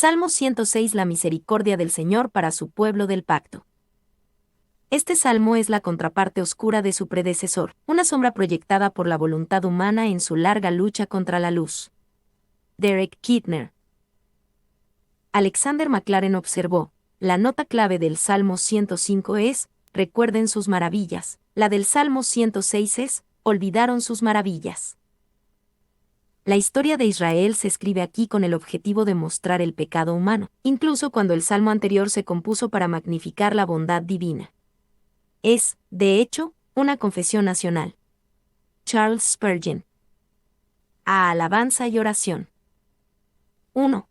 Salmo 106. La misericordia del Señor para su pueblo del pacto. Este salmo es la contraparte oscura de su predecesor, una sombra proyectada por la voluntad humana en su larga lucha contra la luz. Derek Kidner. Alexander McLaren observó: la nota clave del Salmo 105 es: recuerden sus maravillas. La del Salmo 106 es: olvidaron sus maravillas. La historia de Israel se escribe aquí con el objetivo de mostrar el pecado humano, incluso cuando el salmo anterior se compuso para magnificar la bondad divina. Es, de hecho, una confesión nacional. Charles Spurgeon. A alabanza y oración. 1.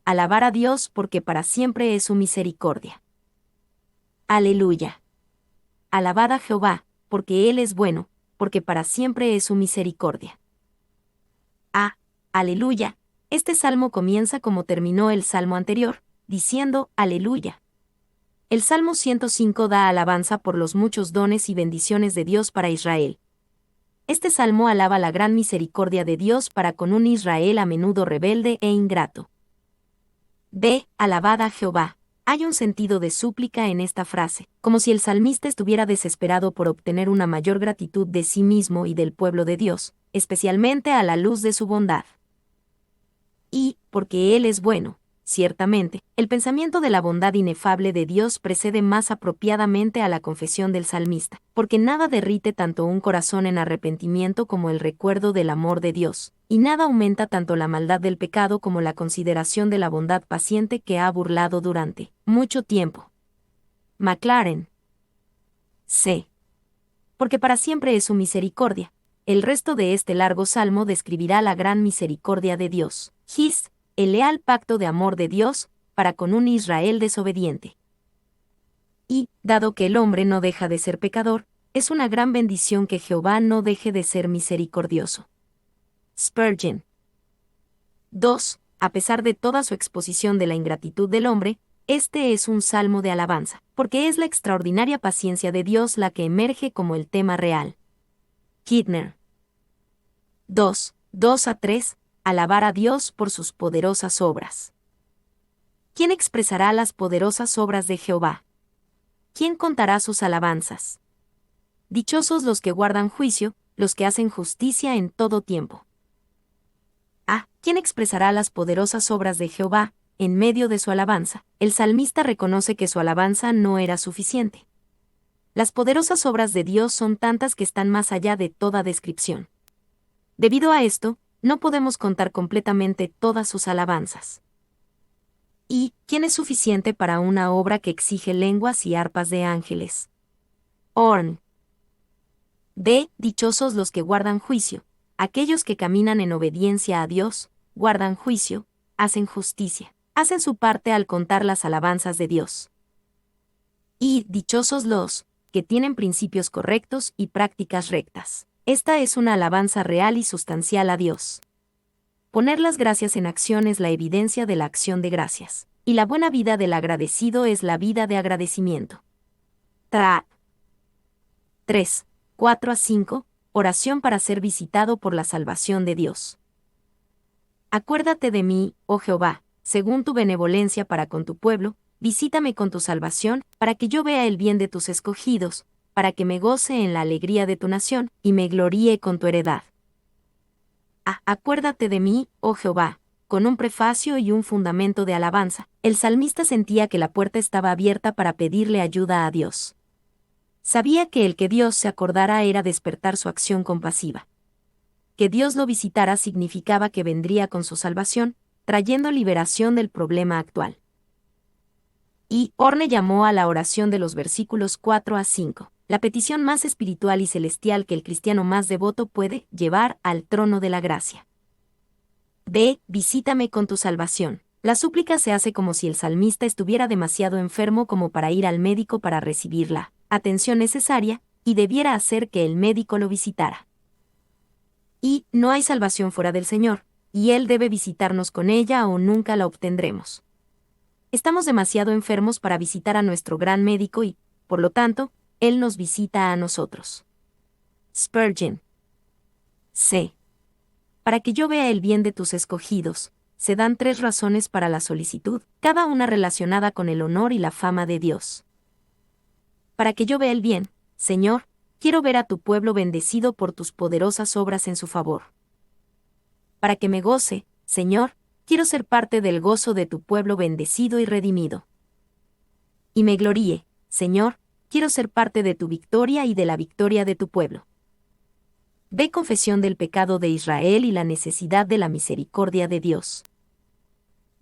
Alabar a Dios porque para siempre es su misericordia. Aleluya. Alabad a Jehová, porque Él es bueno, porque para siempre es su misericordia. Aleluya. Este salmo comienza como terminó el salmo anterior, diciendo aleluya. El Salmo 105 da alabanza por los muchos dones y bendiciones de Dios para Israel. Este salmo alaba la gran misericordia de Dios para con un Israel a menudo rebelde e ingrato. Alabad a Jehová. Hay un sentido de súplica en esta frase, como si el salmista estuviera desesperado por obtener una mayor gratitud de sí mismo y del pueblo de Dios, especialmente a la luz de su bondad. Y, porque Él es bueno, ciertamente, el pensamiento de la bondad inefable de Dios precede más apropiadamente a la confesión del salmista, porque nada derrite tanto un corazón en arrepentimiento como el recuerdo del amor de Dios, y nada aumenta tanto la maldad del pecado como la consideración de la bondad paciente que ha burlado durante mucho tiempo. McLaren. C. Porque para siempre es su misericordia. El resto de este largo salmo describirá la gran misericordia de Dios, el leal pacto de amor de Dios, para con un Israel desobediente. Y, dado que el hombre no deja de ser pecador, es una gran bendición que Jehová no deje de ser misericordioso. Spurgeon. 2. A pesar de toda su exposición de la ingratitud del hombre, este es un salmo de alabanza, porque es la extraordinaria paciencia de Dios la que emerge como el tema real. Kidner. 2:2-3. Alabar a Dios por sus poderosas obras. ¿Quién expresará las poderosas obras de Jehová? ¿Quién contará sus alabanzas? Dichosos los que guardan juicio, los que hacen justicia en todo tiempo. ¿Quién expresará las poderosas obras de Jehová? En medio de su alabanza, el salmista reconoce que su alabanza no era suficiente. Las poderosas obras de Dios son tantas que están más allá de toda descripción. Debido a esto, no podemos contar completamente todas sus alabanzas. ¿Y quién es suficiente para una obra que exige lenguas y arpas de ángeles? Orn. Dichosos los que guardan juicio, aquellos que caminan en obediencia a Dios, guardan juicio, hacen justicia, hacen su parte al contar las alabanzas de Dios. Y dichosos los que tienen principios correctos y prácticas rectas. Esta es una alabanza real y sustancial a Dios. Poner las gracias en acción es la evidencia de la acción de gracias, y la buena vida del agradecido es la vida de agradecimiento. 3:4-5. Oración para ser visitado por la salvación de Dios. Acuérdate de mí, oh Jehová, según tu benevolencia para con tu pueblo, visítame con tu salvación, para que yo vea el bien de tus escogidos, para que me goce en la alegría de tu nación, y me gloríe con tu heredad. Acuérdate de mí, oh Jehová. Con un prefacio y un fundamento de alabanza, el salmista sentía que la puerta estaba abierta para pedirle ayuda a Dios. Sabía que el que Dios se acordara era despertar su acción compasiva. Que Dios lo visitara significaba que vendría con su salvación, trayendo liberación del problema actual. Y Orne llamó a la oración de los versículos 4-5. La petición más espiritual y celestial que el cristiano más devoto puede llevar al trono de la gracia. Visítame con tu salvación. La súplica se hace como si el salmista estuviera demasiado enfermo como para ir al médico para recibir la atención necesaria, y debiera hacer que el médico lo visitara. Y no hay salvación fuera del Señor, y Él debe visitarnos con ella o nunca la obtendremos. Estamos demasiado enfermos para visitar a nuestro gran médico y, por lo tanto, Él nos visita a nosotros. Spurgeon. C. Para que yo vea el bien de tus escogidos, se dan 3 razones para la solicitud, cada una relacionada con el honor y la fama de Dios. Para que yo vea el bien, Señor, quiero ver a tu pueblo bendecido por tus poderosas obras en su favor. Para que me goce, Señor, quiero ser parte del gozo de tu pueblo bendecido y redimido. Y me gloríe, Señor, quiero ser parte de tu victoria y de la victoria de tu pueblo. Ve confesión del pecado de Israel y la necesidad de la misericordia de Dios.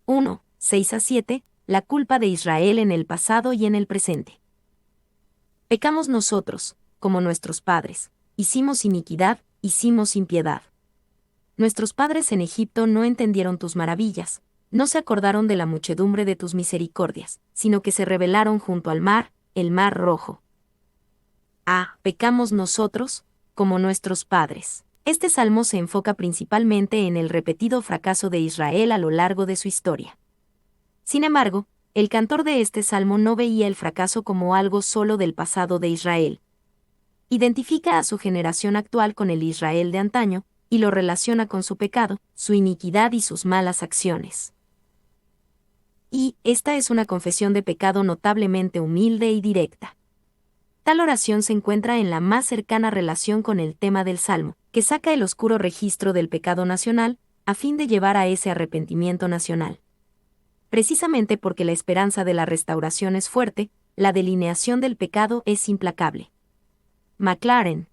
1, 6-7, la culpa de Israel en el pasado y en el presente. Pecamos nosotros, como nuestros padres, hicimos iniquidad, hicimos impiedad. Nuestros padres en Egipto no entendieron tus maravillas, no se acordaron de la muchedumbre de tus misericordias, sino que se rebelaron junto al mar, el mar rojo. Pecamos nosotros, como nuestros padres. Este salmo se enfoca principalmente en el repetido fracaso de Israel a lo largo de su historia. Sin embargo, el cantor de este salmo no veía el fracaso como algo solo del pasado de Israel. Identifica a su generación actual con el Israel de antaño, y lo relaciona con su pecado, su iniquidad y sus malas acciones. Y esta es una confesión de pecado notablemente humilde y directa. Tal oración se encuentra en la más cercana relación con el tema del Salmo, que saca el oscuro registro del pecado nacional, a fin de llevar a ese arrepentimiento nacional. Precisamente porque la esperanza de la restauración es fuerte, la delineación del pecado es implacable. McLaren.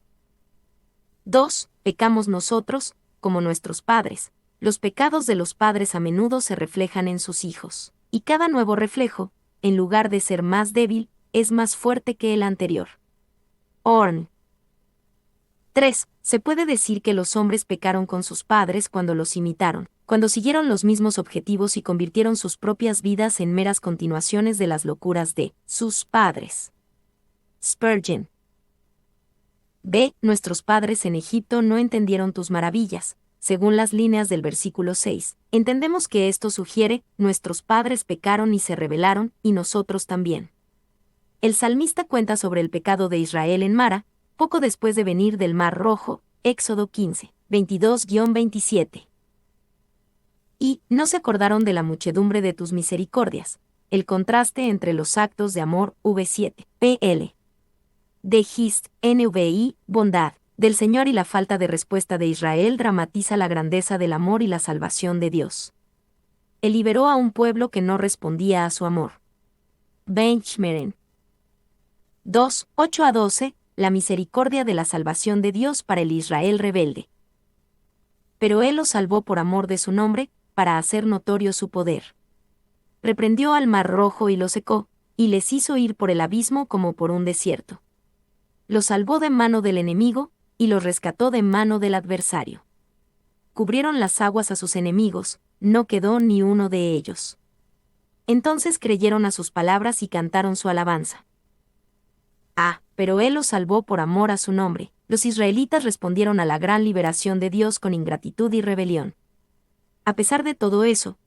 2. Pecamos nosotros, como nuestros padres. Los pecados de los padres a menudo se reflejan en sus hijos, y cada nuevo reflejo, en lugar de ser más débil, es más fuerte que el anterior. Orn. 3. Se puede decir que los hombres pecaron con sus padres cuando los imitaron, cuando siguieron los mismos objetivos y convirtieron sus propias vidas en meras continuaciones de las locuras de sus padres. Spurgeon. Nuestros padres en Egipto no entendieron tus maravillas. Según las líneas del versículo 6, entendemos que esto sugiere, nuestros padres pecaron y se rebelaron, y nosotros también. El salmista cuenta sobre el pecado de Israel en Mara, poco después de venir del Mar Rojo, Éxodo 15, 22-27. Y no se acordaron de la muchedumbre de tus misericordias, el contraste entre los actos de amor, v7, pl. De Gist, NVI, bondad, del Señor y la falta de respuesta de Israel dramatiza la grandeza del amor y la salvación de Dios. Él liberó a un pueblo que no respondía a su amor. Benchmeren. 2, 8-12, la misericordia de la salvación de Dios para el Israel rebelde. Pero Él los salvó por amor de su nombre, para hacer notorio su poder. Reprendió al mar rojo y lo secó, y les hizo ir por el abismo como por un desierto. Los salvó de mano del enemigo, y los rescató de mano del adversario. Cubrieron las aguas a sus enemigos, no quedó ni uno de ellos. Entonces creyeron a sus palabras y cantaron su alabanza. Pero Él los salvó por amor a su nombre. Los israelitas respondieron a la gran liberación de Dios con ingratitud y rebelión. A pesar de todo eso,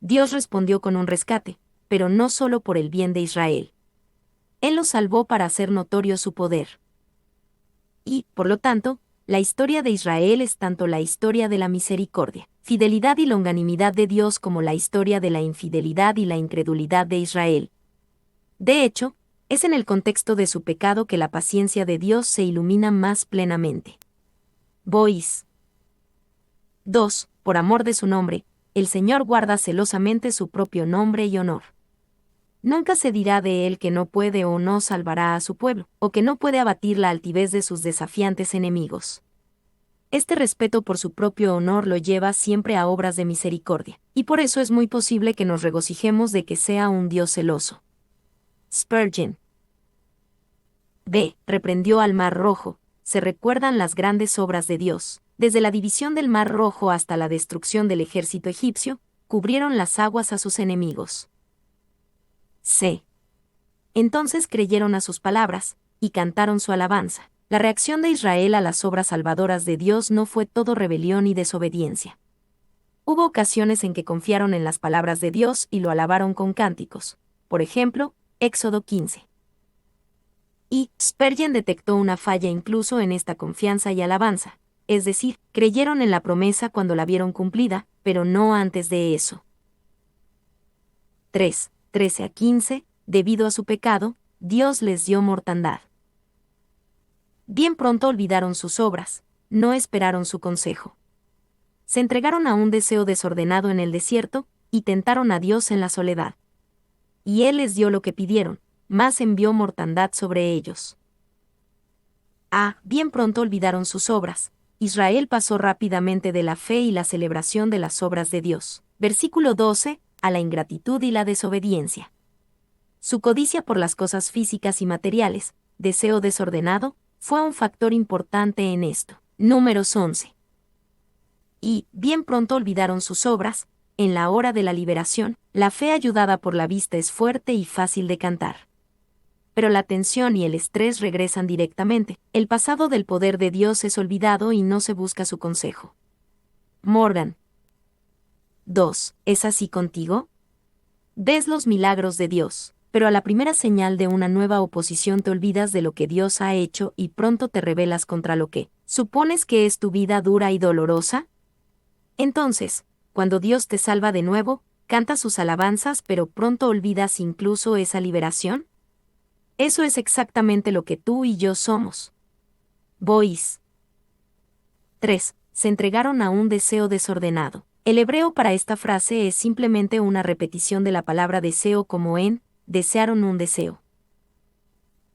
Dios respondió con un rescate, pero no solo por el bien de Israel. Él los salvó para hacer notorio su poder. Y, por lo tanto, la historia de Israel es tanto la historia de la misericordia, fidelidad y longanimidad de Dios como la historia de la infidelidad y la incredulidad de Israel. De hecho, es en el contexto de su pecado que la paciencia de Dios se ilumina más plenamente. Boyce. 2. Por amor de su nombre, el Señor guarda celosamente su propio nombre y honor. Nunca se dirá de él que no puede o no salvará a su pueblo, o que no puede abatir la altivez de sus desafiantes enemigos. Este respeto por su propio honor lo lleva siempre a obras de misericordia, y por eso es muy posible que nos regocijemos de que sea un Dios celoso. Spurgeon. Reprendió al Mar Rojo. Se recuerdan las grandes obras de Dios. Desde la división del Mar Rojo hasta la destrucción del ejército egipcio, cubrieron las aguas a sus enemigos. Entonces creyeron a sus palabras, y cantaron su alabanza. La reacción de Israel a las obras salvadoras de Dios no fue todo rebelión y desobediencia. Hubo ocasiones en que confiaron en las palabras de Dios y lo alabaron con cánticos. Por ejemplo, Éxodo 15. Y Spurgeon detectó una falla incluso en esta confianza y alabanza. es decir, creyeron en la promesa cuando la vieron cumplida, pero no antes de eso. 3. 13 a 15. Debido a su pecado, Dios les dio mortandad. Bien pronto olvidaron sus obras, no esperaron su consejo. Se entregaron a un deseo desordenado en el desierto, y tentaron a Dios en la soledad. Y Él les dio lo que pidieron, mas envió mortandad sobre ellos. Bien pronto olvidaron sus obras. Israel pasó rápidamente de la fe y la celebración de las obras de Dios. Versículo 12, a la ingratitud y la desobediencia. Su codicia por las cosas físicas y materiales, deseo desordenado, fue un factor importante en esto. Números 11. Y, bien pronto olvidaron sus obras. En la hora de la liberación, la fe ayudada por la vista es fuerte y fácil de cantar. Pero la tensión y el estrés regresan directamente. El pasado del poder de Dios es olvidado y no se busca su consejo. Morgan. 2. ¿Es así contigo? Ves los milagros de Dios, pero a la primera señal de una nueva oposición te olvidas de lo que Dios ha hecho y pronto te rebelas contra lo que supones que es tu vida dura y dolorosa. Entonces, cuando Dios te salva de nuevo, cantas sus alabanzas pero pronto olvidas incluso esa liberación. Eso es exactamente lo que tú y yo somos. Bois. 3. Se entregaron a un deseo desordenado. El hebreo para esta frase es simplemente una repetición de la palabra deseo como en, desearon un deseo.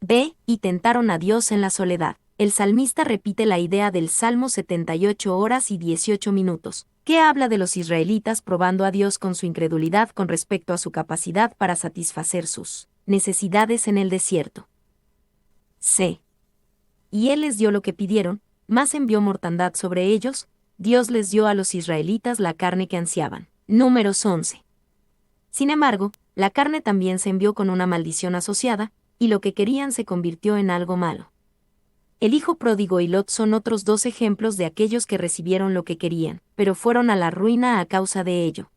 B. Y tentaron a Dios en la soledad. El salmista repite la idea del Salmo 78 horas y 18 minutos, que habla de los israelitas probando a Dios con su incredulidad con respecto a su capacidad para satisfacer sus necesidades en el desierto. C. Y Él les dio lo que pidieron, mas envió mortandad sobre ellos. Dios les dio a los israelitas la carne que ansiaban. Números 11. Sin embargo, la carne también se envió con una maldición asociada, y lo que querían se convirtió en algo malo. El hijo pródigo y Lot son otros dos ejemplos de aquellos que recibieron lo que querían, pero fueron a la ruina a causa de ello.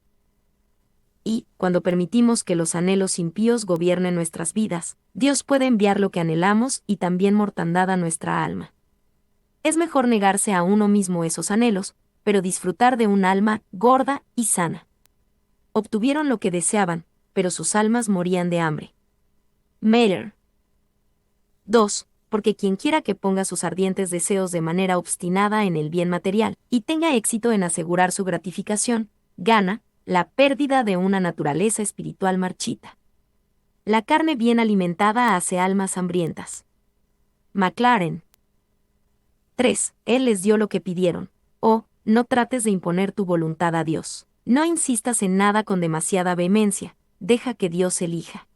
Y, cuando permitimos que los anhelos impíos gobiernen nuestras vidas, Dios puede enviar lo que anhelamos y también mortandad a nuestra alma. Es mejor negarse a uno mismo esos anhelos, pero disfrutar de un alma gorda y sana. Obtuvieron lo que deseaban, pero sus almas morían de hambre. Meyer. 2. Porque quienquiera que ponga sus ardientes deseos de manera obstinada en el bien material, y tenga éxito en asegurar su gratificación, gana la pérdida de una naturaleza espiritual marchita. La carne bien alimentada hace almas hambrientas. McLaren. 3. Él les dio lo que pidieron. No trates de imponer tu voluntad a Dios. No insistas en nada con demasiada vehemencia, deja que Dios elija.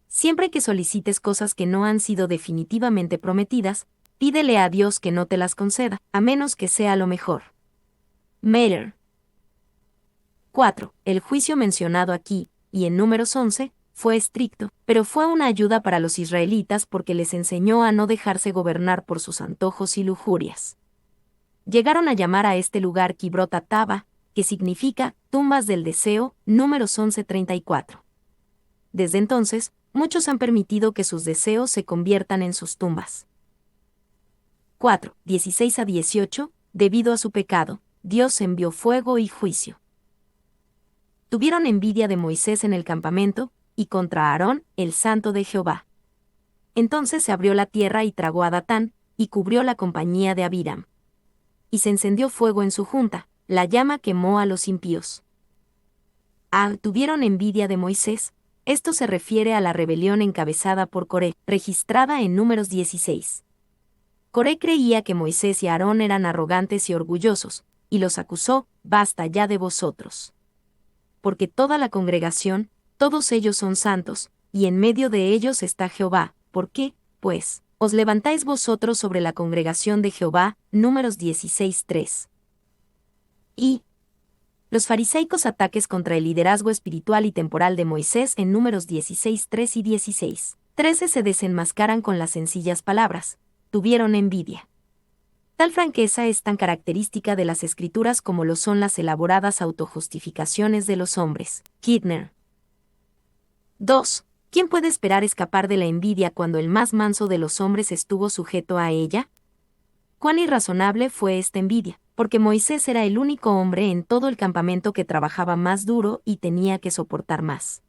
Siempre que solicites cosas que no han sido definitivamente prometidas, pídele a Dios que no te las conceda, a menos que sea lo mejor. Meyer. 4. El juicio mencionado aquí, y en Números 11, fue estricto, pero fue una ayuda para los israelitas porque les enseñó a no dejarse gobernar por sus antojos y lujurias. Llegaron a llamar a este lugar Kibrot Ataba, que significa tumbas del deseo, Números 11:34. Desde entonces, muchos han permitido que sus deseos se conviertan en sus tumbas. 4. 16 a 18. Debido a su pecado, Dios envió fuego y juicio. Tuvieron envidia de Moisés en el campamento, y contra Aarón, el santo de Jehová. Entonces se abrió la tierra y tragó a Datán, y cubrió la compañía de Abiram. Y se encendió fuego en su junta, la llama quemó a los impíos. Tuvieron envidia de Moisés. Esto se refiere a la rebelión encabezada por Coré, registrada en Números 16. Coré creía que Moisés y Aarón eran arrogantes y orgullosos, y los acusó, basta ya de vosotros. Porque toda la congregación, todos ellos son santos, y en medio de ellos está Jehová. ¿Por qué, pues, os levantáis vosotros sobre la congregación de Jehová? Números 16:3. Y los fariseicos ataques contra el liderazgo espiritual y temporal de Moisés en Números 16:3 y 16:13 se desenmascaran con las sencillas palabras: tuvieron envidia. Tal franqueza es tan característica de las Escrituras como lo son las elaboradas autojustificaciones de los hombres. Kidner. 2. ¿Quién puede esperar escapar de la envidia cuando el más manso de los hombres estuvo sujeto a ella? Cuán irrazonable fue esta envidia, porque Moisés era el único hombre en todo el campamento que trabajaba más duro y tenía que soportar más.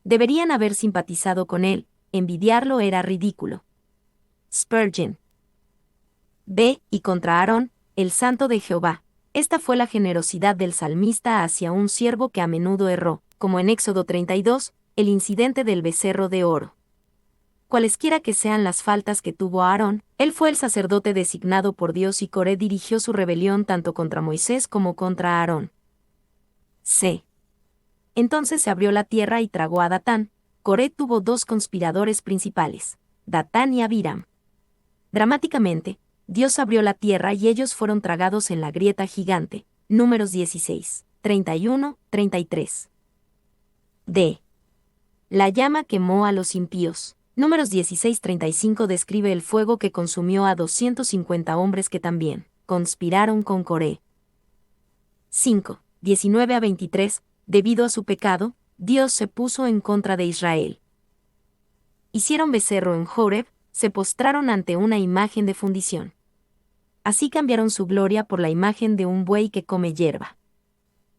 Deberían haber simpatizado con él, envidiarlo era ridículo. Spurgeon. B. Y contra Aarón, el santo de Jehová. Esta fue la generosidad del salmista hacia un siervo que a menudo erró, como en Éxodo 32, el incidente del becerro de oro. Cualesquiera que sean las faltas que tuvo Aarón, él fue el sacerdote designado por Dios y Coré dirigió su rebelión tanto contra Moisés como contra Aarón. C. Entonces se abrió la tierra y tragó a Datán. Coré tuvo dos conspiradores principales, Datán y Abiram. Dramáticamente, Dios abrió la tierra y ellos fueron tragados en la grieta gigante. Números 16, 31, 33. D. La llama quemó a los impíos. Números 16:35 describe el fuego que consumió a 250 hombres que también conspiraron con Coré. 5. 19-23. Debido a su pecado, Dios se puso en contra de Israel. Hicieron becerro en Horeb, se postraron ante una imagen de fundición. Así cambiaron su gloria por la imagen de un buey que come hierba.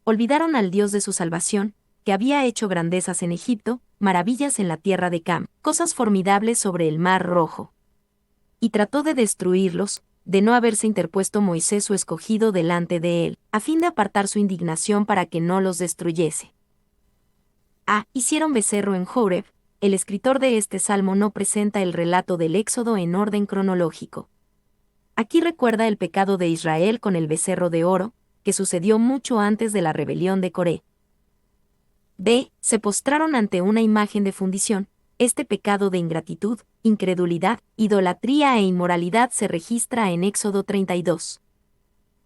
Olvidaron al Dios de su salvación, que había hecho grandezas en Egipto, maravillas en la tierra de Cam, cosas formidables sobre el mar Rojo. Y trató de destruirlos, de no haberse interpuesto Moisés su escogido delante de él, a fin de apartar su indignación para que no los destruyese. A. Hicieron becerro en Horeb. El escritor de este salmo no presenta el relato del Éxodo en orden cronológico. Aquí recuerda el pecado de Israel con el becerro de oro, que sucedió mucho antes de la rebelión de Coré. B. Se postraron ante una imagen de fundición. Este pecado de ingratitud, incredulidad, idolatría e inmoralidad se registra en Éxodo 32.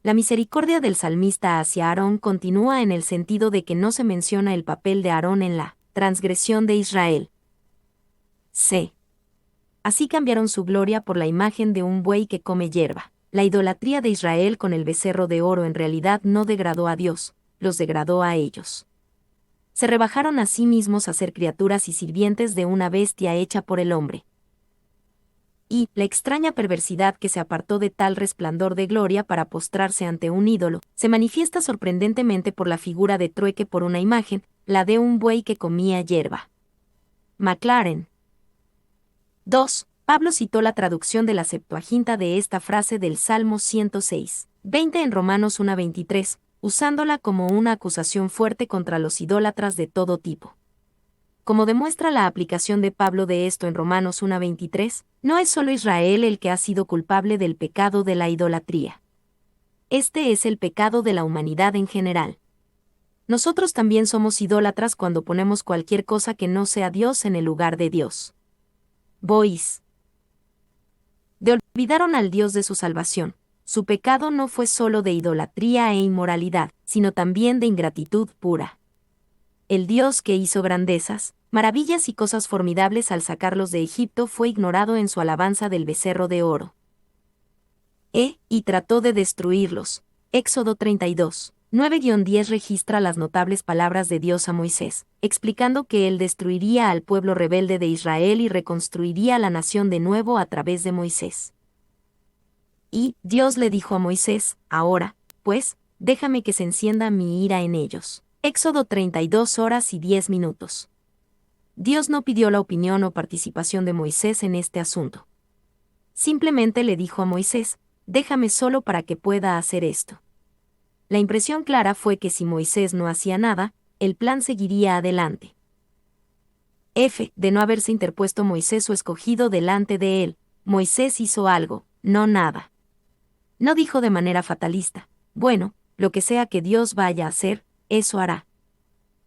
La misericordia del salmista hacia Aarón continúa en el sentido de que no se menciona el papel de Aarón en la transgresión de Israel. C. Así cambiaron su gloria por la imagen de un buey que come hierba. La idolatría de Israel con el becerro de oro en realidad no degradó a Dios, los degradó a ellos. Se rebajaron a sí mismos a ser criaturas y sirvientes de una bestia hecha por el hombre. Y la extraña perversidad que se apartó de tal resplandor de gloria para postrarse ante un ídolo, se manifiesta sorprendentemente por la figura de trueque por una imagen, la de un buey que comía hierba. Maclaren. 2. Pablo citó la traducción de la Septuaginta de esta frase del Salmo 106, 20 en Romanos 1:23, usándola como una acusación fuerte contra los idólatras de todo tipo. Como demuestra la aplicación de Pablo de esto en Romanos 1:23, no es solo Israel el que ha sido culpable del pecado de la idolatría. Este es el pecado de la humanidad en general. Nosotros también somos idólatras cuando ponemos cualquier cosa que no sea Dios en el lugar de Dios. Bois. De olvidaron al Dios de su salvación. Su pecado no fue solo de idolatría e inmoralidad, sino también de ingratitud pura. El Dios que hizo grandezas, maravillas y cosas formidables al sacarlos de Egipto fue ignorado en su alabanza del becerro de oro. Y trató de destruirlos. Éxodo 32. 9-10 registra las notables palabras de Dios a Moisés, explicando que él destruiría al pueblo rebelde de Israel y reconstruiría la nación de nuevo a través de Moisés. Y Dios le dijo a Moisés, ahora, pues, déjame que se encienda mi ira en ellos. Éxodo 32:10. Dios no pidió la opinión o participación de Moisés en este asunto. Simplemente le dijo a Moisés, déjame solo para que pueda hacer esto. La impresión clara fue que si Moisés no hacía nada, el plan seguiría adelante. F. De no haberse interpuesto Moisés su escogido delante de él, Moisés hizo algo, no nada. No dijo de manera fatalista, bueno, lo que sea que Dios vaya a hacer, eso hará.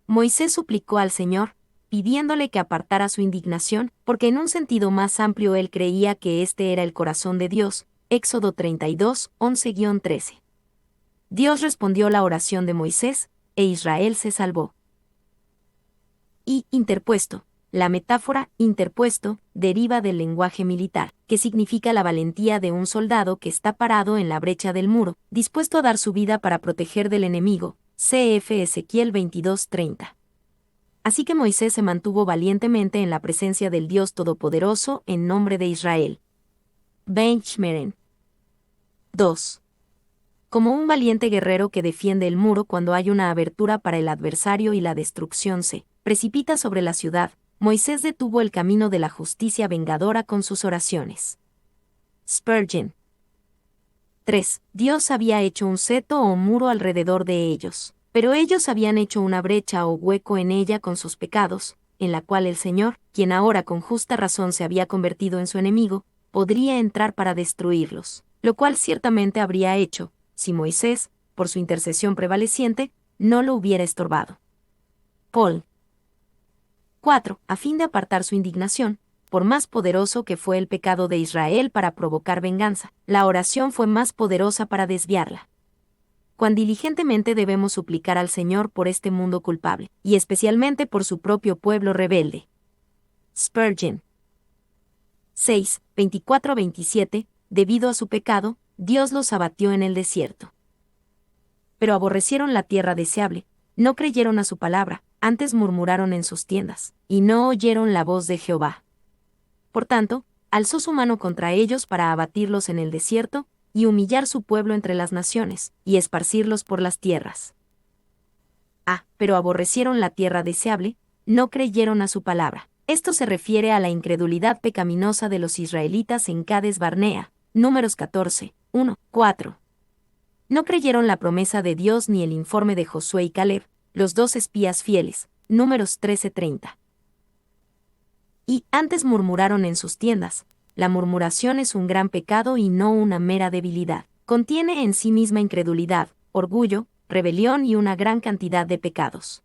Moisés suplicó al Señor, pidiéndole que apartara su indignación, porque en un sentido más amplio él creía que este era el corazón de Dios. Éxodo 32:11-13. Dios respondió la oración de Moisés, e Israel se salvó. Y interpuesto. La metáfora interpuesto deriva del lenguaje militar, que significa la valentía de un soldado que está parado en la brecha del muro, dispuesto a dar su vida para proteger del enemigo. Cf. Ezequiel 22:30. Así que Moisés se mantuvo valientemente en la presencia del Dios Todopoderoso en nombre de Israel. Benchmeren. 2. Como un valiente guerrero que defiende el muro cuando hay una abertura para el adversario y la destrucción se precipita sobre la ciudad, Moisés detuvo el camino de la justicia vengadora con sus oraciones. Spurgeon. 3. Dios había hecho un seto o muro alrededor de ellos, pero ellos habían hecho una brecha o hueco en ella con sus pecados, en la cual el Señor, quien ahora con justa razón se había convertido en su enemigo, podría entrar para destruirlos, lo cual ciertamente habría hecho, si Moisés, por su intercesión prevaleciente, no lo hubiera estorbado. Paul. 4. A fin de apartar su indignación, por más poderoso que fue el pecado de Israel para provocar venganza, la oración fue más poderosa para desviarla. Cuán diligentemente debemos suplicar al Señor por este mundo culpable, y especialmente por su propio pueblo rebelde. Spurgeon. 6. 24-27. Debido a su pecado, Dios los abatió en el desierto. Pero aborrecieron la tierra deseable, no creyeron a su palabra, antes murmuraron en sus tiendas, y no oyeron la voz de Jehová. Por tanto, alzó su mano contra ellos para abatirlos en el desierto, y humillar su pueblo entre las naciones, y esparcirlos por las tierras. Pero aborrecieron la tierra deseable, no creyeron a su palabra. Esto se refiere a la incredulidad pecaminosa de los israelitas en Cades Barnea, Números 14, 1, 4. No creyeron la promesa de Dios ni el informe de Josué y Caleb, los dos espías fieles, Números 13:30. Y antes murmuraron en sus tiendas. La murmuración es un gran pecado y no una mera debilidad. Contiene en sí misma incredulidad, orgullo, rebelión y una gran cantidad de pecados.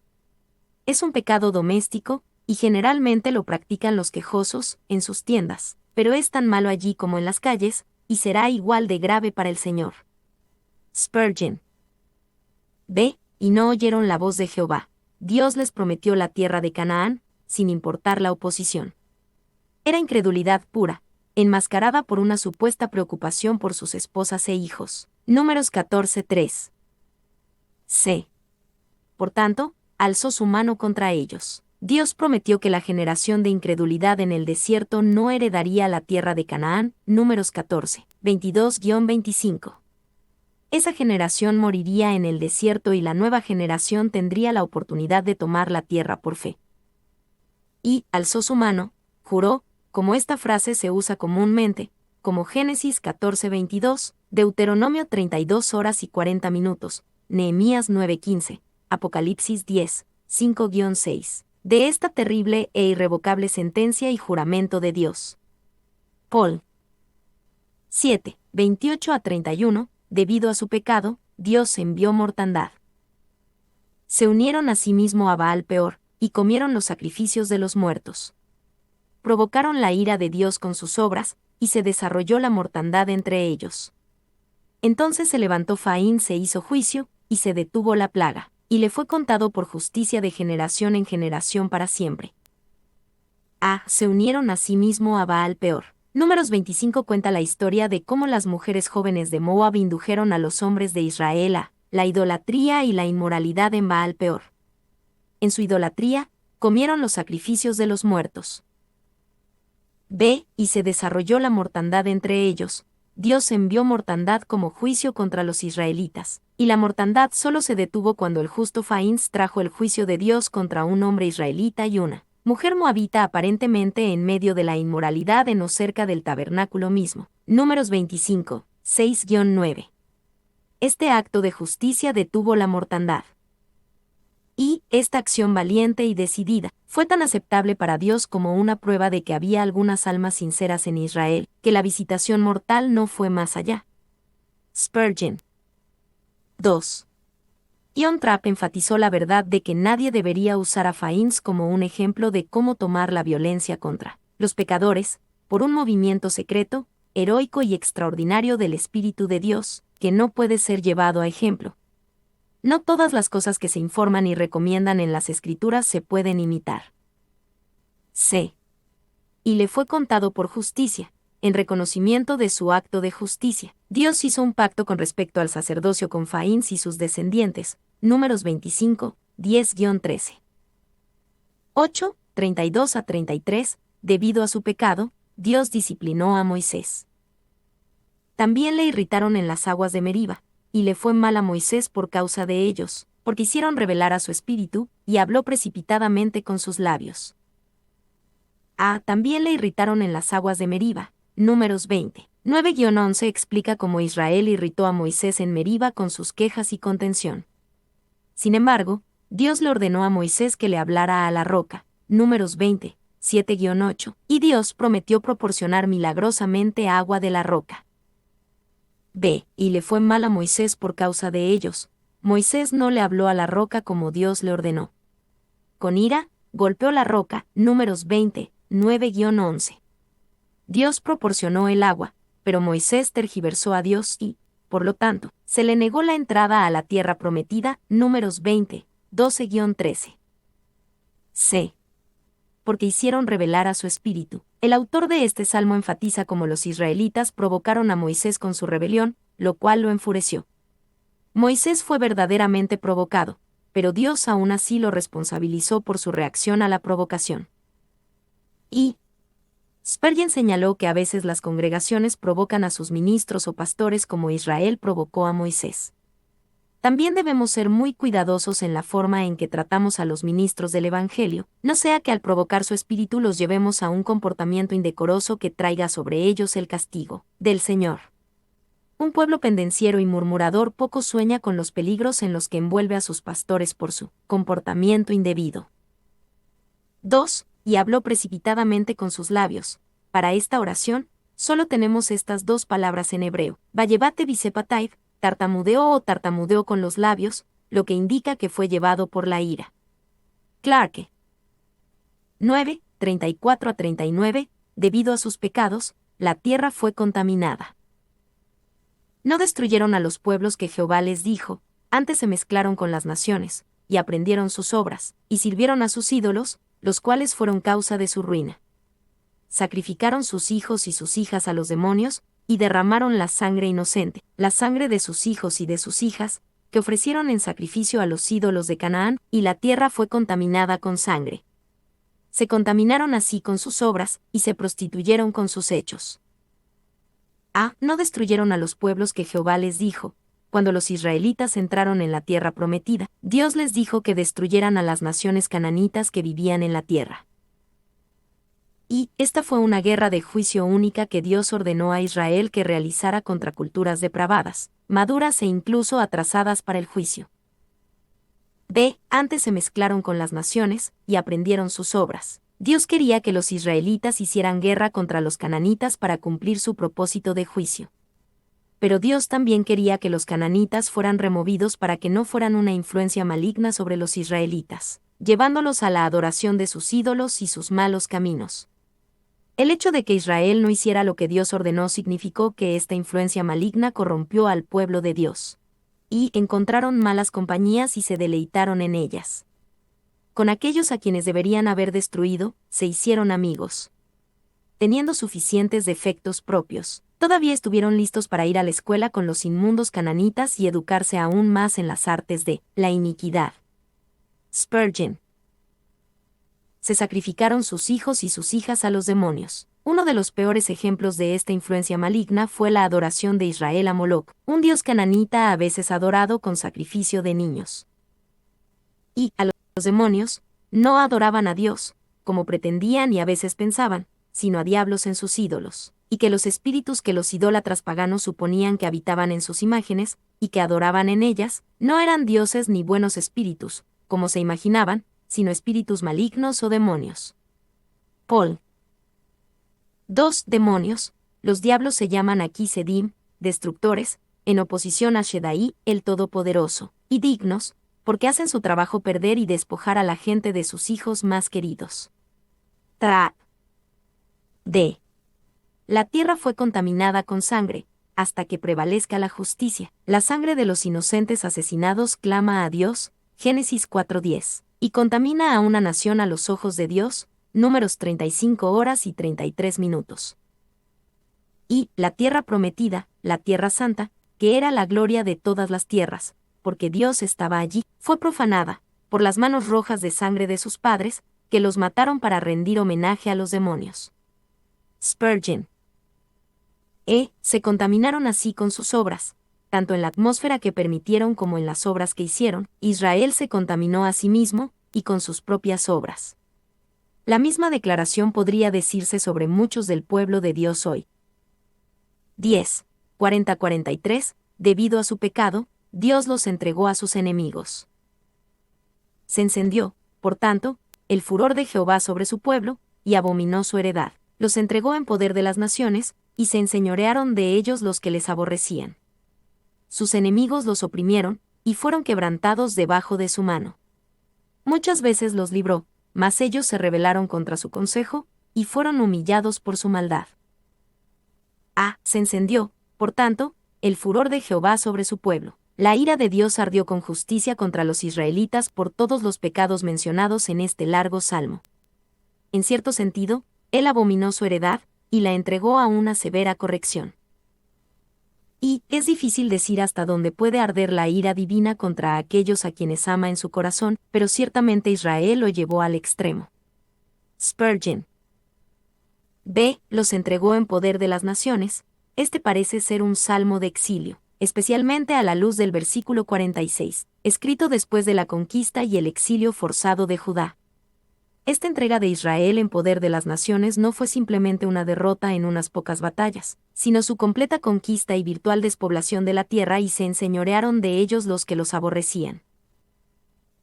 Es un pecado doméstico, y generalmente lo practican los quejosos, en sus tiendas, pero es tan malo allí como en las calles, y será igual de grave para el Señor. Spurgeon. B. Y no oyeron la voz de Jehová. Dios les prometió la tierra de Canaán, sin importar la oposición. Era incredulidad pura, enmascarada por una supuesta preocupación por sus esposas e hijos. Números 14:3. C. Por tanto, alzó su mano contra ellos. Dios prometió que la generación de incredulidad en el desierto no heredaría la tierra de Canaán. Números 14, 22-25. Esa generación moriría en el desierto y la nueva generación tendría la oportunidad de tomar la tierra por fe. Y alzó su mano, juró, como esta frase se usa comúnmente, como Génesis 14:22, Deuteronomio 32 horas y 40 minutos, Nehemías 9:15, Apocalipsis 10, 5-6, de esta terrible e irrevocable sentencia y juramento de Dios. Paul. 7, 28-31, debido a su pecado, Dios envió mortandad. Se unieron a sí mismo a Baal Peor, y comieron los sacrificios de los muertos. Provocaron la ira de Dios con sus obras, y se desarrolló la mortandad entre ellos. Entonces se levantó Faín, se hizo juicio, y se detuvo la plaga, y le fue contado por justicia de generación en generación para siempre. Se unieron a sí mismo a Baal Peor. Números 25 cuenta la historia de cómo las mujeres jóvenes de Moab indujeron a los hombres de Israel a la idolatría y la inmoralidad en Baal Peor. En su idolatría, comieron los sacrificios de los muertos. B. Y se desarrolló la mortandad entre ellos. Dios envió mortandad como juicio contra los israelitas, y la mortandad solo se detuvo cuando el justo Faín trajo el juicio de Dios contra un hombre israelita y una mujer moabita aparentemente en medio de la inmoralidad en o cerca del tabernáculo mismo. Números 25, 6-9. Este acto de justicia detuvo la mortandad. Y esta acción valiente y decidida fue tan aceptable para Dios como una prueba de que había algunas almas sinceras en Israel, que la visitación mortal no fue más allá. Spurgeon. 2. John Trapp enfatizó la verdad de que nadie debería usar a Faíns como un ejemplo de cómo tomar la violencia contra los pecadores, por un movimiento secreto, heroico y extraordinario del Espíritu de Dios, que no puede ser llevado a ejemplo. No todas las cosas que se informan y recomiendan en las Escrituras se pueden imitar. C. Y le fue contado por justicia, en reconocimiento de su acto de justicia. Dios hizo un pacto con respecto al sacerdocio con Faíns y sus descendientes. Números 25, 10-13. 8, 32-33, debido a su pecado, Dios disciplinó a Moisés. También le irritaron en las aguas de Meriba, y le fue mal a Moisés por causa de ellos, porque hicieron rebelar a su espíritu, y habló precipitadamente con sus labios. También le irritaron en las aguas de Meriba. Números 20. 9-11 explica cómo Israel irritó a Moisés en Meriba con sus quejas y contención. Sin embargo, Dios le ordenó a Moisés que le hablara a la roca. Números 20. 7-8, y Dios prometió proporcionar milagrosamente agua de la roca. Y le fue mal a Moisés por causa de ellos. Moisés no le habló a la roca como Dios le ordenó. Con ira, golpeó la roca. Números 20, 9-11. Dios proporcionó el agua, pero Moisés tergiversó a Dios y, por lo tanto, se le negó la entrada a la tierra prometida. Números 20, 12-13. Porque hicieron rebelar a su espíritu. El autor de este salmo enfatiza cómo los israelitas provocaron a Moisés con su rebelión, lo cual lo enfureció. Moisés fue verdaderamente provocado, pero Dios aún así lo responsabilizó por su reacción a la provocación. Spurgeon señaló que a veces las congregaciones provocan a sus ministros o pastores como Israel provocó a Moisés. También debemos ser muy cuidadosos en la forma en que tratamos a los ministros del Evangelio, no sea que al provocar su espíritu los llevemos a un comportamiento indecoroso que traiga sobre ellos el castigo del Señor. Un pueblo pendenciero y murmurador poco sueña con los peligros en los que envuelve a sus pastores por su comportamiento indebido. 2. Y habló precipitadamente con sus labios. Para esta oración, solo tenemos estas dos palabras en hebreo, vayevate bisepataiv, tartamudeó con los labios, lo que indica que fue llevado por la ira. Clarke. 9, 34-39, debido a sus pecados, la tierra fue contaminada. No destruyeron a los pueblos que Jehová les dijo, antes se mezclaron con las naciones, y aprendieron sus obras, y sirvieron a sus ídolos, los cuales fueron causa de su ruina. Sacrificaron sus hijos y sus hijas a los demonios, y derramaron la sangre inocente, la sangre de sus hijos y de sus hijas, que ofrecieron en sacrificio a los ídolos de Canaán, y la tierra fue contaminada con sangre. Se contaminaron así con sus obras, y se prostituyeron con sus hechos. No destruyeron a los pueblos que Jehová les dijo. Cuando los israelitas entraron en la tierra prometida, Dios les dijo que destruyeran a las naciones cananitas que vivían en la tierra. Esta fue una guerra de juicio única que Dios ordenó a Israel que realizara contra culturas depravadas, maduras e incluso atrasadas para el juicio. Antes se mezclaron con las naciones, y aprendieron sus obras. Dios quería que los israelitas hicieran guerra contra los cananitas para cumplir su propósito de juicio. Pero Dios también quería que los cananitas fueran removidos para que no fueran una influencia maligna sobre los israelitas, llevándolos a la adoración de sus ídolos y sus malos caminos. El hecho de que Israel no hiciera lo que Dios ordenó significó que esta influencia maligna corrompió al pueblo de Dios. Encontraron malas compañías y se deleitaron en ellas. Con aquellos a quienes deberían haber destruido, se hicieron amigos. Teniendo suficientes defectos propios, todavía estuvieron listos para ir a la escuela con los inmundos cananitas y educarse aún más en las artes de la iniquidad. Spurgeon. Se sacrificaron sus hijos y sus hijas a los demonios. Uno de los peores ejemplos de esta influencia maligna fue la adoración de Israel a Moloc, un dios cananita a veces adorado con sacrificio de niños. A los demonios no adoraban a Dios, como pretendían y a veces pensaban, sino a diablos en sus ídolos, y que los espíritus que los idólatras paganos suponían que habitaban en sus imágenes, y que adoraban en ellas, no eran dioses ni buenos espíritus, como se imaginaban, sino espíritus malignos o demonios. Paul. 2 demonios, los diablos se llaman aquí Sedim, destructores, en oposición a Shaddai, el Todopoderoso, y dignos, porque hacen su trabajo perder y despojar a la gente de sus hijos más queridos. La tierra fue contaminada con sangre, hasta que prevalezca la justicia. La sangre de los inocentes asesinados clama a Dios, Génesis 4:10, y contamina a una nación a los ojos de Dios, Números 35 horas y 33 minutos. La tierra prometida, la tierra santa, que era la gloria de todas las tierras, porque Dios estaba allí, fue profanada, por las manos rojas de sangre de sus padres, que los mataron para rendir homenaje a los demonios. Spurgeon. Se contaminaron así con sus obras, tanto en la atmósfera que permitieron como en las obras que hicieron. Israel se contaminó a sí mismo, y con sus propias obras. La misma declaración podría decirse sobre muchos del pueblo de Dios hoy. 10. 40-43. Debido a su pecado, Dios los entregó a sus enemigos. Se encendió, por tanto, el furor de Jehová sobre su pueblo, y abominó su heredad. Los entregó en poder de las naciones, y se enseñorearon de ellos los que les aborrecían. Sus enemigos los oprimieron, y fueron quebrantados debajo de su mano. Muchas veces los libró, mas ellos se rebelaron contra su consejo, y fueron humillados por su maldad. Se encendió, por tanto, el furor de Jehová sobre su pueblo. La ira de Dios ardió con justicia contra los israelitas por todos los pecados mencionados en este largo salmo. En cierto sentido, él abominó su heredad, y la entregó a una severa corrección. Y es difícil decir hasta dónde puede arder la ira divina contra aquellos a quienes ama en su corazón, pero ciertamente Israel lo llevó al extremo. Spurgeon. Los entregó en poder de las naciones. Este parece ser un salmo de exilio, especialmente a la luz del versículo 46, escrito después de la conquista y el exilio forzado de Judá. Esta entrega de Israel en poder de las naciones no fue simplemente una derrota en unas pocas batallas, sino su completa conquista y virtual despoblación de la tierra, y se enseñorearon de ellos los que los aborrecían.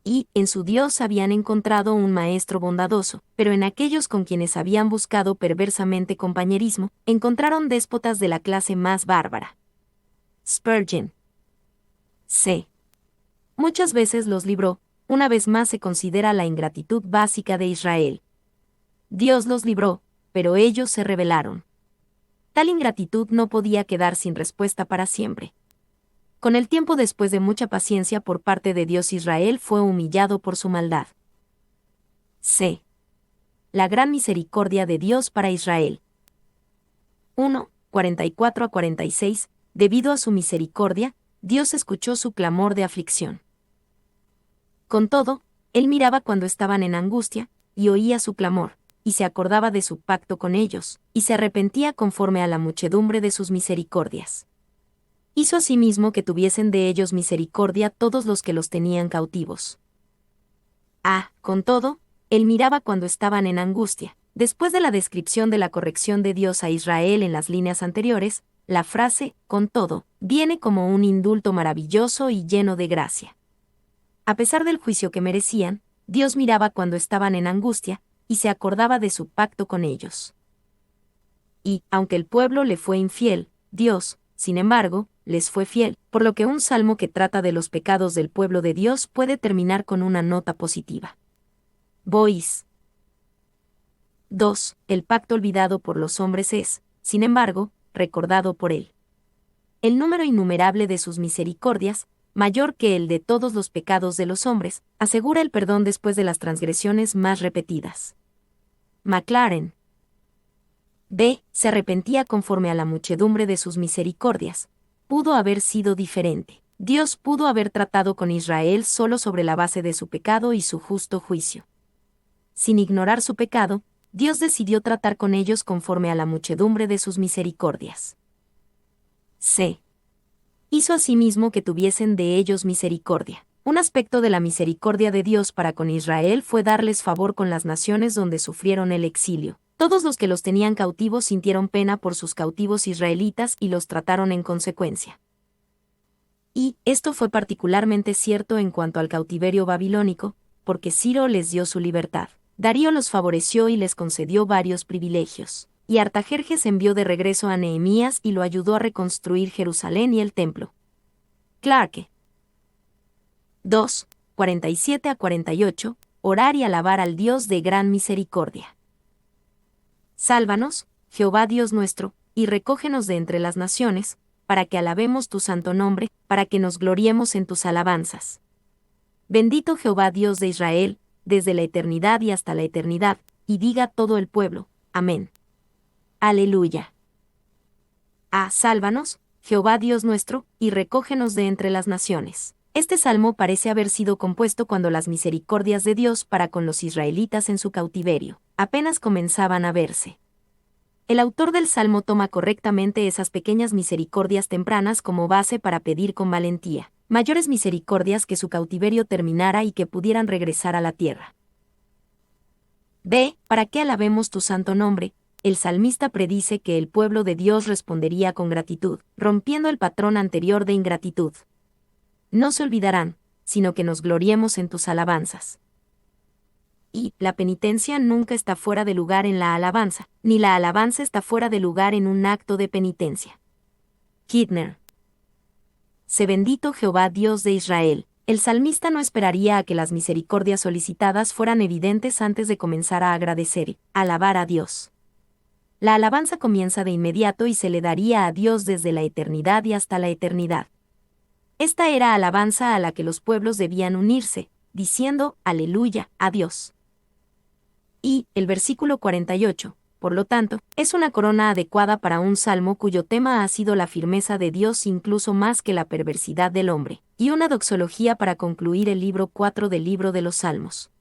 Y, en su Dios habían encontrado un maestro bondadoso, pero en aquellos con quienes habían buscado perversamente compañerismo, encontraron déspotas de la clase más bárbara. Spurgeon. Muchas veces los libró. Una vez más se considera la ingratitud básica de Israel. Dios los libró, pero ellos se rebelaron. Tal ingratitud no podía quedar sin respuesta para siempre. Con el tiempo, después de mucha paciencia por parte de Dios, Israel fue humillado por su maldad. La gran misericordia de Dios para Israel. 1. 44-46. Debido a su misericordia, Dios escuchó su clamor de aflicción. Con todo, él miraba cuando estaban en angustia, y oía su clamor, y se acordaba de su pacto con ellos, y se arrepentía conforme a la muchedumbre de sus misericordias. Hizo asimismo que tuviesen de ellos misericordia todos los que los tenían cautivos. Con todo, él miraba cuando estaban en angustia. Después de la descripción de la corrección de Dios a Israel en las líneas anteriores, la frase, con todo, viene como un indulto maravilloso y lleno de gracia. A pesar del juicio que merecían, Dios miraba cuando estaban en angustia, y se acordaba de su pacto con ellos. Y, aunque el pueblo le fue infiel, Dios, sin embargo, les fue fiel, por lo que un salmo que trata de los pecados del pueblo de Dios puede terminar con una nota positiva. Boiz. 2. El pacto olvidado por los hombres es, sin embargo, recordado por él. El número innumerable de sus misericordias, mayor que el de todos los pecados de los hombres, asegura el perdón después de las transgresiones más repetidas. Maclaren. Se arrepentía conforme a la muchedumbre de sus misericordias. Pudo haber sido diferente. Dios pudo haber tratado con Israel solo sobre la base de su pecado y su justo juicio. Sin ignorar su pecado, Dios decidió tratar con ellos conforme a la muchedumbre de sus misericordias. Hizo asimismo que tuviesen de ellos misericordia. Un aspecto de la misericordia de Dios para con Israel fue darles favor con las naciones donde sufrieron el exilio. Todos los que los tenían cautivos sintieron pena por sus cautivos israelitas y los trataron en consecuencia. Y esto fue particularmente cierto en cuanto al cautiverio babilónico, porque Ciro les dio su libertad. Darío los favoreció y les concedió varios privilegios. Y Artajerjes envió de regreso a Nehemías y lo ayudó a reconstruir Jerusalén y el templo. Clarke. 2. 47-48. Orar y alabar al Dios de gran misericordia. Sálvanos, Jehová Dios nuestro, y recógenos de entre las naciones, para que alabemos tu santo nombre, para que nos gloriemos en tus alabanzas. Bendito Jehová Dios de Israel, desde la eternidad y hasta la eternidad, y diga todo el pueblo, amén. Aleluya. Sálvanos, Jehová Dios nuestro, y recógenos de entre las naciones. Este salmo parece haber sido compuesto cuando las misericordias de Dios para con los israelitas en su cautiverio apenas comenzaban a verse. El autor del Salmo toma correctamente esas pequeñas misericordias tempranas como base para pedir con valentía mayores misericordias, que su cautiverio terminara y que pudieran regresar a la tierra. B. Para que alabemos tu santo nombre. El salmista predice que el pueblo de Dios respondería con gratitud, rompiendo el patrón anterior de ingratitud. No se olvidarán, sino que nos gloriemos en tus alabanzas. Y la penitencia nunca está fuera de lugar en la alabanza, ni la alabanza está fuera de lugar en un acto de penitencia. Kidner. Sé bendito Jehová Dios de Israel. El salmista no esperaría a que las misericordias solicitadas fueran evidentes antes de comenzar a agradecer y alabar a Dios. La alabanza comienza de inmediato y se le daría a Dios desde la eternidad y hasta la eternidad. Esta era alabanza a la que los pueblos debían unirse, diciendo, aleluya, a Dios. Y el versículo 48, por lo tanto, es una corona adecuada para un salmo cuyo tema ha sido la firmeza de Dios incluso más que la perversidad del hombre, y una doxología para concluir el libro 4 del libro de los Salmos.